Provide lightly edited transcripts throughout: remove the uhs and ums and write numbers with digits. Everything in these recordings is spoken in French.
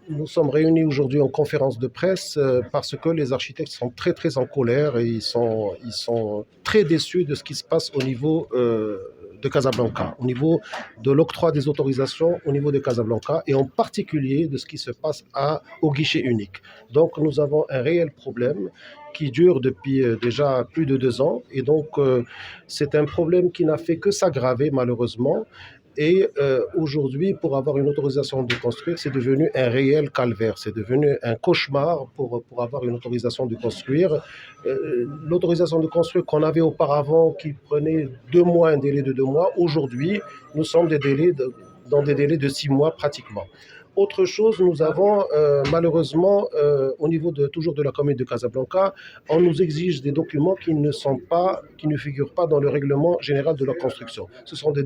Nous sommes réunis aujourd'hui en conférence de presse parce que les architectes sont très très en colère et ils sont très déçus de ce qui se passe au niveau de Casablanca, au niveau de l'octroi des autorisations au niveau de Casablanca et en particulier de ce qui se passe au guichet unique. Donc nous avons un réel problème qui dure depuis déjà plus de 2 ans et donc c'est un problème qui n'a fait que s'aggraver malheureusement. Et aujourd'hui, pour avoir une autorisation de construire, c'est devenu un réel calvaire, c'est devenu un cauchemar pour avoir une autorisation de construire. L'autorisation de construire qu'on avait auparavant, qui prenait 2 mois, un délai de 2 mois, aujourd'hui, nous sommes dans des délais de 6 mois pratiquement. Autre chose, nous avons malheureusement, au niveau toujours de la commune de Casablanca, on nous exige des documents qui ne figurent pas dans le règlement général de la construction. Ce sont des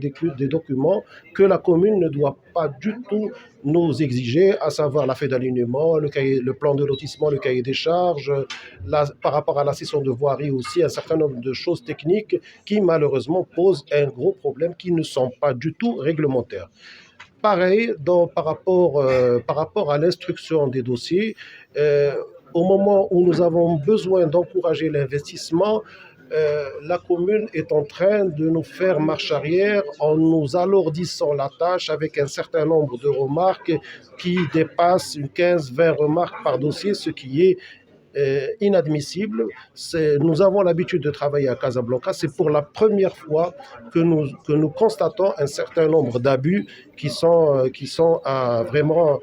documents que la commune ne doit pas du tout nous exiger, à savoir la feuille d'alignement, le plan de lotissement, le cahier des charges, par rapport à la cession de voirie aussi, un certain nombre de choses techniques qui malheureusement posent un gros problème, qui ne sont pas du tout réglementaires. Pareil, par rapport à l'instruction des dossiers, au moment où nous avons besoin d'encourager l'investissement, la commune est en train de nous faire marche arrière en nous alourdissant la tâche avec un certain nombre de remarques qui dépassent une 15-20 remarques par dossier, ce qui est inadmissible. Nous avons l'habitude de travailler à Casablanca. C'est pour la première fois que nous constatons un certain nombre d'abus qui sont vraiment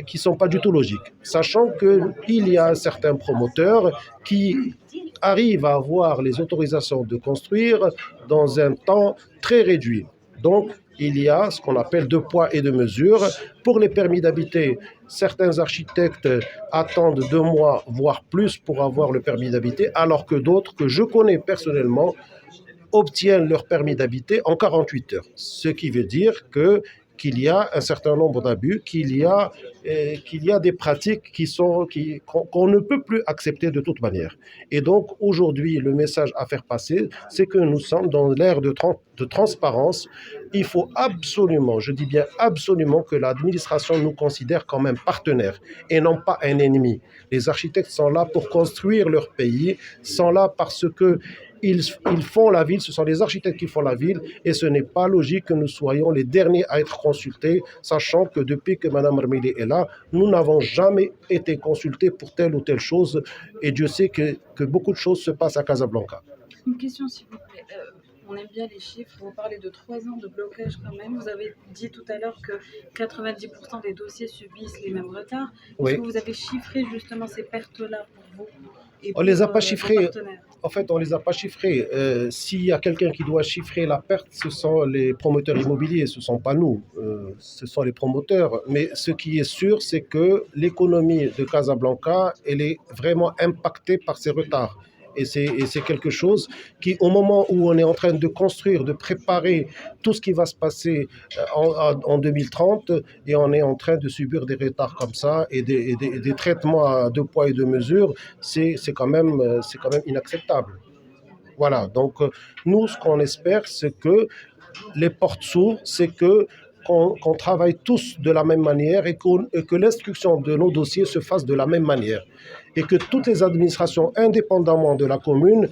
qui sont pas du tout logiques. Sachant qu'il y a un certain promoteur qui arrive à avoir les autorisations de construire dans un temps très réduit. Donc, il y a ce qu'on appelle 2 poids et 2 mesures. Pour les permis d'habiter, certains architectes attendent 2 mois, voire plus, pour avoir le permis d'habiter, alors que d'autres, que je connais personnellement, obtiennent leur permis d'habiter en 48 heures. Ce qui veut dire qu'il y a un certain nombre d'abus, qu'il y a des pratiques qu'on ne peut plus accepter de toute manière. Et donc, aujourd'hui, le message à faire passer, c'est que nous sommes dans l'ère de transparence. Il faut absolument, je dis bien absolument, que l'administration nous considère comme un partenaire et non pas un ennemi. Les architectes sont là pour construire leur pays, sont là parce que ils font la ville, ce sont les architectes qui font la ville, et ce n'est pas logique que nous soyons les derniers à être consultés, sachant que depuis que Mme Armili est là, nous n'avons jamais été consultés pour telle ou telle chose, et Dieu sait que beaucoup de choses se passent à Casablanca. Une question, s'il vous plaît. On aime bien les chiffres, vous parlez de 3 ans de blocage quand même. Vous avez dit tout à l'heure que 90% des dossiers subissent les mêmes retards. Est-ce que vous avez chiffré justement ces pertes-là pour vous et On ne les a pas vos chiffrées. partenaires? En fait, on ne les a pas chiffrées. S'il y a quelqu'un qui doit chiffrer la perte, ce sont les promoteurs immobiliers, ce ne sont pas nous, ce sont les promoteurs. Mais ce qui est sûr, c'est que l'économie de Casablanca, elle est vraiment impactée par ces retards. Et c'est quelque chose qui, au moment où on est en train de construire, de préparer tout ce qui va se passer en 2030, et on est en train de subir des retards comme ça et des traitements à 2 poids et 2 mesures, c'est quand même inacceptable. Voilà, donc nous, ce qu'on espère, c'est que les portes s'ouvrent, c'est qu'on travaille tous de la même manière et que l'instruction de nos dossiers se fasse de la même manière. Et que toutes les administrations, indépendamment de la commune,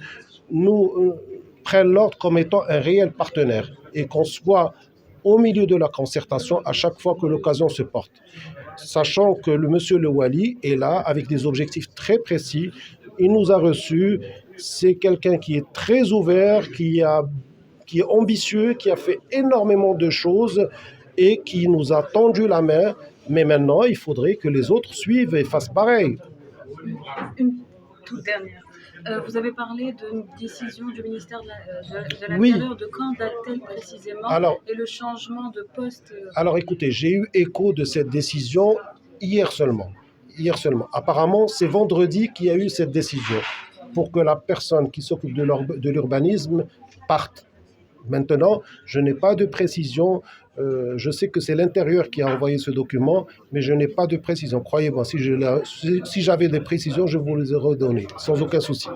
nous prennent l'ordre comme étant un réel partenaire et qu'on soit au milieu de la concertation à chaque fois que l'occasion se porte. Sachant que monsieur Le Wali est là avec des objectifs très précis. Il nous a reçus. C'est quelqu'un qui est très ouvert, qui est ambitieux, qui a fait énormément de choses et qui nous a tendu la main. Mais maintenant, il faudrait que les autres suivent et fassent pareil. Une toute dernière. Vous avez parlé d'une décision du ministère de l'Intérieur. Oui. De quand date-t-elle précisément? Et le changement de poste? Alors écoutez, j'ai eu écho de cette décision hier seulement. Apparemment, c'est vendredi qu'il y a eu cette décision pour que la personne qui s'occupe de l'urbanisme parte. Maintenant, je n'ai pas de précision. Je sais que c'est l'Intérieur qui a envoyé ce document, mais je n'ai pas de précision. Croyez-moi, si j'avais des précisions, je vous les aurais données, sans aucun souci.